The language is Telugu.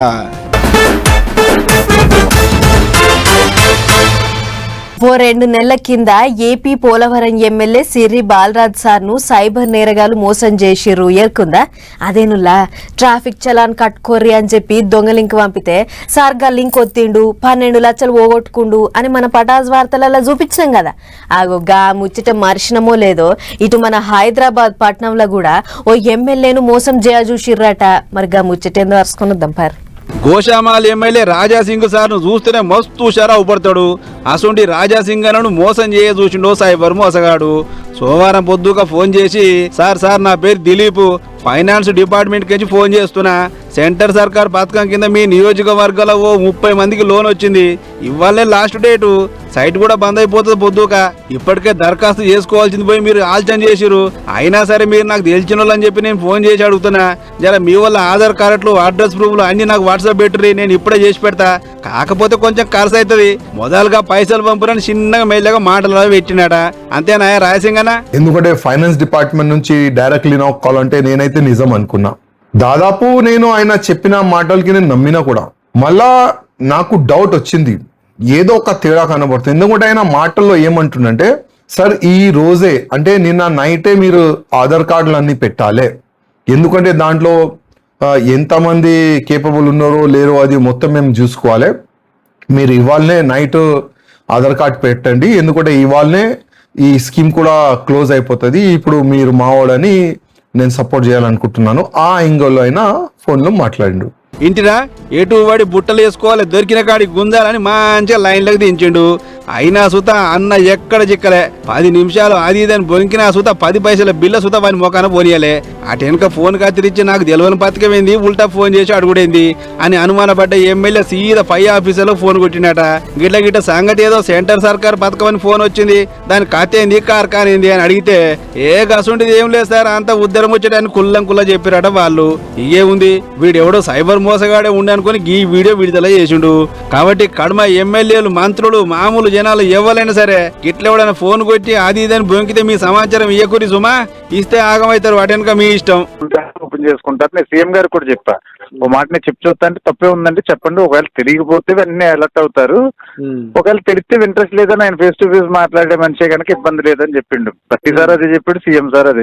ఓ 2 నెలల కింద ఏపీ పోలవరం ఎమ్మెల్యే సిర్రి బాలరాజ్ సార్ను సైబర్ నేరగాలు మోసం చేసిర్రు ఎరుకుందా. అదేనులా ట్రాఫిక్ చలాన్ కట్టుకోర్రి అని చెప్పి దొంగ లింక్ పంపితే సార్గా లింక్ ఒత్తిండు 12 లక్షలు పోగొట్టుకుండు అని మన పటాస్ వార్తలలో చూపించాం కదా. ఆగోగా ముచ్చట మర్చినమో లేదో ఇటు మన హైదరాబాద్ పట్నంలో కూడా ఓ ఎమ్మెల్యేను మోసం చూసిర్రట. మరిగా ముచ్చటేందో అరుచుకున్నద్దాం పారు. గోషామాల్ ఎమ్మెల్యే రాజాసింగ్ సార్ను చూస్తేనే మస్తు హుషారా ఊపడతాడు. అసొంటి రాజాసింగ్ అను మోసం చూసిండో సైబర్ మోసగాడు. సోమవారం పొద్దుగా ఫోన్ చేసి సార్ నా పేరు దిలీప్, ఫైనాన్స్ డిపార్ట్మెంట్ కి ఫోన్ చేస్తున్నా. సెంటర్ సర్కార్ పథకం కింద మీ నియోజకవర్గంలో ఓ 30 మందికి లోన్ వచ్చింది. ఇవాళే లాస్ట్ డేటు, సైట్ కూడా బంద్ అయిపోతుంది పొద్దుక. ఇప్పటికే దరఖాస్తు చేసుకోవాల్సింది పోయి మీరు ఆలోచన చేసిరు. అయినా సరే మీరు నాకు తెలిసిన వాళ్ళని చెప్పి నేను ఫోన్ చేసి అడుగుతున్నా. జర మీ వల్ల ఆధార్ కార్డులు, అడ్రస్ ప్రూఫ్లు అన్ని నాకు వాట్సాప్ పెట్టుర్రి, నేను ఇప్పుడే చేసి పెడతా. కాకపోతే కొంచెం ఖర్చు అవుతుంది. మొదలుగా పైసలు పంపురని చిన్నగా మెల్లగా మాటలు పెట్టినాడ. అంతేనా రాయసింగనా? ఎందుకంటే ఫైనాన్స్ డిపార్ట్మెంట్ నుంచి డైరెక్ట్లీ నాకు కాల్ అంటే నేనైతే నిజం అనుకున్నా. దాదాపు నేను ఆయన చెప్పిన మాటలకి నేను నమ్మినా కూడా మళ్ళా నాకు డౌట్ వచ్చింది, ఏదో ఒక తేడా కనబడుతుంది. ఎందుకంటే ఆయన మాటల్లో ఏమంటుండంటే, సార్ ఈ రోజే అంటే నిన్న నైటే మీరు ఆధార్ కార్డులు అన్ని పెట్టాలి, ఎందుకంటే దాంట్లో ఎంతమంది కేపబుల్ ఉన్నారో లేరో అది మొత్తం మేము చూసుకోవాలి. మీరు ఇవాళనే నైట్ ఆధార్ కార్డ్ పెట్టండి, ఎందుకంటే ఇవాళనే ఈ స్కీమ్ కూడా క్లోజ్ అయిపోతుంది. ఇప్పుడు మీరు మావాడని నేను సపోర్ట్ చేయాలనుకుంటున్నాను. ఆ యాంగిల్లో అయినా ఫోన్లో మాట్లాడిండు. ఇంటిరా ఎటు వాడి బుట్టలు వేసుకోవాలి, దొరికిన కాడి గుంజాలని మంచిగా లైన్లోకి దించిండు. అయినా సుత అన్న ఎక్కడ చిక్కలే. 10 నిమిషాలు అది ఇదని బొనికినా సుత 10 పైసల బిల్ల సుత వాని మొఖాన పోనీయలే. అటు వెనుక ఫోన్ కత్తిరించి నాకు తెలియని పథకమైంది, ఉల్టా ఫోన్ చేసి అడుగుడైంది అని అనుమానపడ్డ ఎమ్మెల్యే సీదా పై ఆఫీసర్లో ఫోన్ కొట్టినట. గిట్ల సంగతి ఏదో సెంటర్ సర్కార్ పథకం అని ఫోన్ వచ్చింది, దాని కత్తేంది కార్ఖానేంది అని అడిగితే ఏ గసుంటిది ఏం లేదు సార్, అంత ఉద్దరం వచ్చేటని కుల్లా చెప్పిరట వాళ్ళు. ఇగే ఉంది వీడెవడో సైబర్ మోసగాడే ఉండి అనుకుని ఈ వీడియో విడుదల చేసిండు. కాబట్టి కడమ ఎమ్మెల్యేలు, మంత్రులు, మామూలు జనాలు ఎవరైనా సరే గిట్లెవడైనా ఫోన్ కొట్టి అది ఇదని బొంకితే మీ సమాచారం ఇయ్యకూరి సుమా, ఇస్తే ఆగమవుతారు. వాటెనక మీ ఇష్టం. ఓపెన్ చేసుకుంటారు. నేను సీఎం గారికి కూడా చెప్పా, ఓ మాట నేను చెప్పి చూస్తా అంటే తప్పే ఉందంటే చెప్పండి. ఒకవేళ తెలియకపోతే వెంటనే అలర్ట్ అవుతారు, ఒకవేళ తెలిస్తే ఇంట్రెస్ట్ లేదని ఆయన ఫేస్ టు ఫేస్ మాట్లాడే మనిషే కనుక ఇబ్బంది లేదని చెప్పిండు. ప్రతిసారి అదే చెప్పాడు సీఎం సార్. అదే